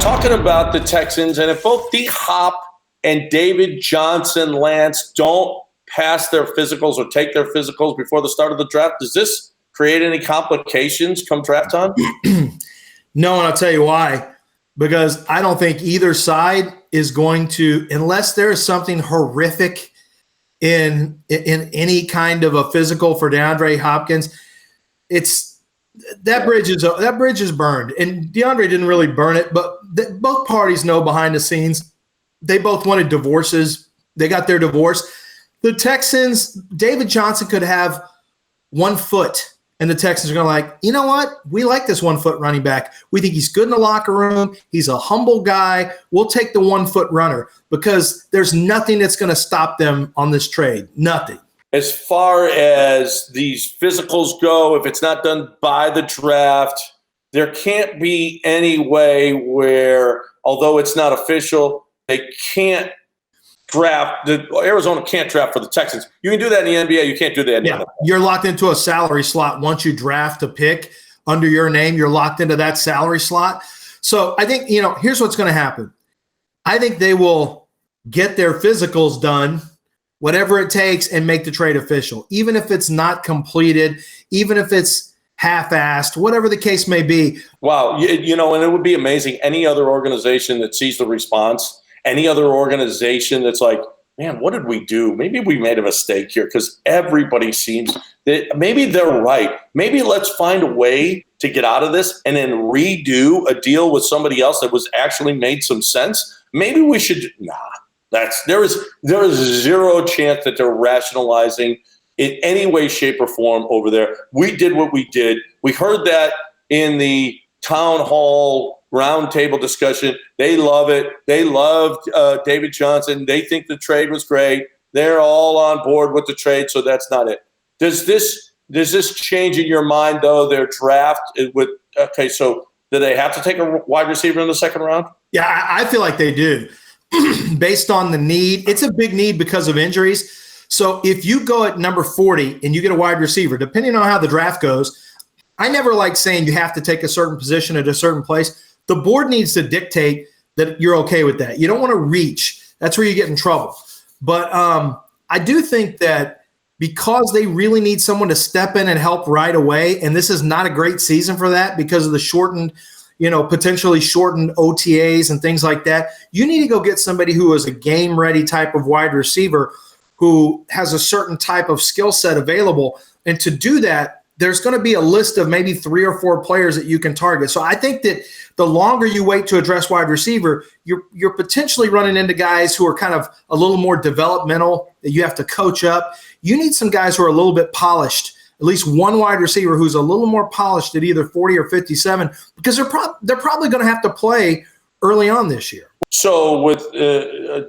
talking about the Texans, and if both D-Hop and David Johnson, Lance, don't pass their physicals or take their physicals before the start of the draft, does this create any complications come draft time? No, and I'll tell you why. Because I don't think either side is going to, unless there is something horrific in any kind of a physical for DeAndre Hopkins, that bridge is burned. And DeAndre didn't really burn it, but both parties know behind the scenes they both wanted divorces. They got their divorce. The Texans, David Johnson could have 1 foot. And the Texans are going to like, you know what? We like this 1 foot running back. We think he's good in the locker room. He's a humble guy. We'll take the 1 foot runner because there's nothing that's going to stop them on this trade. Nothing. As far as these physicals go, if it's not done by the draft, there can't be any way where, although it's not official, they can't draft. Arizona can't draft for the Texans. You can do that in the NBA. You can't do that in the NFL. You're locked into a salary slot. Once you draft a pick under your name, you're locked into that salary slot. So I think, here's what's going to happen. I think they will get their physicals done, whatever it takes, and make the trade official. Even if it's not completed, even if it's half-assed, whatever the case may be. Wow. And it would be amazing. Any other organization that sees the response, any other organization that's like, man, what did we do? Maybe we made a mistake here because everybody seems that maybe they're right. Maybe let's find a way to get out of this and then redo a deal with somebody else that was actually made some sense. Maybe we should. There is zero chance that they're rationalizing in any way, shape, or form over there. We did what we did. We heard that in the town hall roundtable discussion. They love it. They loved David Johnson. They think the trade was great. They're all on board with the trade, so that's not it. Does this change in your mind, though, their draft? So do they have to take a wide receiver in the second round? Yeah, I feel like they do. Based on the need, it's a big need because of injuries. So if you go at number 40 and you get a wide receiver, depending on how the draft goes, I never like saying you have to take a certain position at a certain place. The board needs to dictate that you're okay with that. You don't want to reach. That's where you get in trouble. But I do think that because they really need someone to step in and help right away, and this is not a great season for that because of the shortened, potentially shortened OTAs and things like that, you need to go get somebody who is a game-ready type of wide receiver who has a certain type of skill set available. And to do that, there's going to be a list of maybe 3 or 4 players that you can target. So I think that the longer you wait to address wide receiver, you're potentially running into guys who are kind of a little more developmental that you have to coach up. You need some guys who are a little bit polished, at least one wide receiver who's a little more polished at either 40 or 57, because they're probably going to have to play early on this year. So with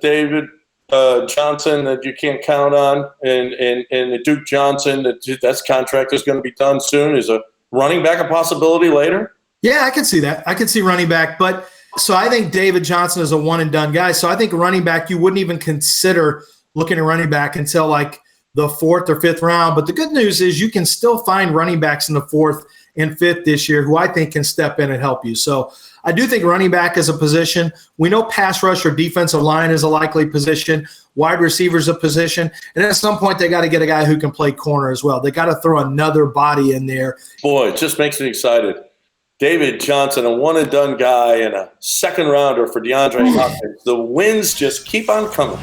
David Johnson that you can't count on, and the Duke Johnson that's contract is going to be done soon. Is a running back a possibility later? Yeah, I can see that. I can see running back, but so I think David Johnson is a one and done guy. So I think running back, you wouldn't even consider looking at running back until like the 4th or 5th round. But the good news is you can still find running backs in the 4th and 5th this year who I think can step in and help you. So I do think running back is a position. We know pass rush or defensive line is a likely position. Wide receiver is a position. And at some point, they got to get a guy who can play corner as well. They got to throw another body in there. Boy, it just makes me excited. David Johnson, a one-and-done guy and a second rounder for DeAndre Hopkins. The wins just keep on coming.